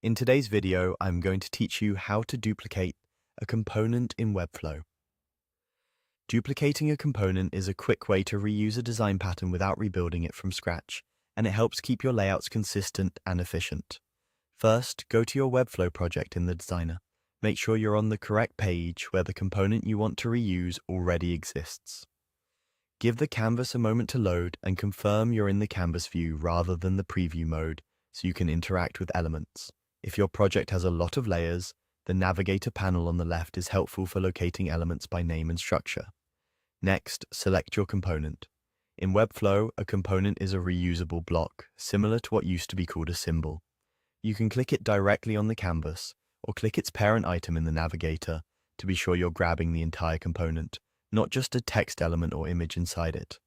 In today's video, I'm going to teach you how to duplicate a component in Webflow. Duplicating a component is a quick way to reuse a design pattern without rebuilding it from scratch, and it helps keep your layouts consistent and efficient. First, go to your Webflow project in the designer. Make sure you're on the correct page where the component you want to reuse already exists. Give the canvas a moment to load and confirm you're in the canvas view rather than the preview mode so you can interact with elements. If your project has a lot of layers, the navigator panel on the left is helpful for locating elements by name and structure. Next, select your component. In Webflow, a component is a reusable block, similar to what used to be called a symbol. You can click it directly on the canvas, or click its parent item in the navigator to be sure you're grabbing the entire component, not just a text element or image inside it.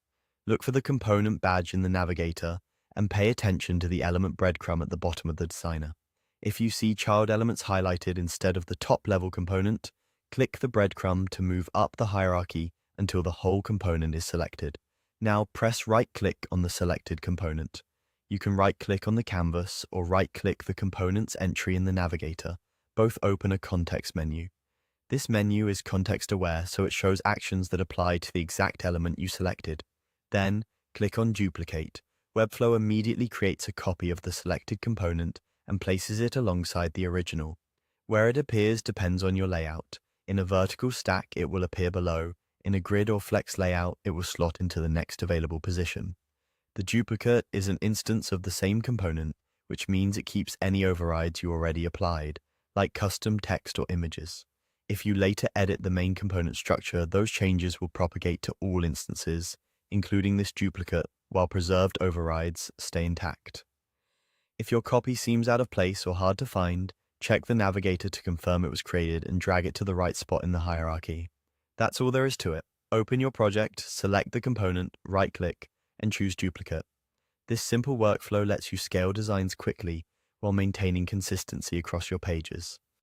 Look for the component badge in the navigator and pay attention to the element breadcrumb at the bottom of the designer. If you see child elements highlighted instead of the top-level component, click the breadcrumb to move up the hierarchy until the whole component is selected. Now press right-click on the selected component. You can right-click on the canvas or right-click the component's entry in the navigator. Both open a context menu. This menu is context-aware, so it shows actions that apply to the exact element you selected. Then, click on Duplicate. Webflow immediately creates a copy of the selected component and places it alongside the original. Where it appears depends on your layout. In a vertical stack, it will appear below. In a grid or flex layout, it will slot into the next available position. The duplicate is an instance of the same component, which means it keeps any overrides you already applied, like custom text or images. If you later edit the main component structure, those changes will propagate to all instances, including this duplicate, while preserved overrides stay intact. If your copy seems out of place or hard to find, check the navigator to confirm it was created and drag it to the right spot in the hierarchy. That's all there is to it. Open your project, select the component, right-click, and choose Duplicate. This simple workflow lets you scale designs quickly while maintaining consistency across your pages.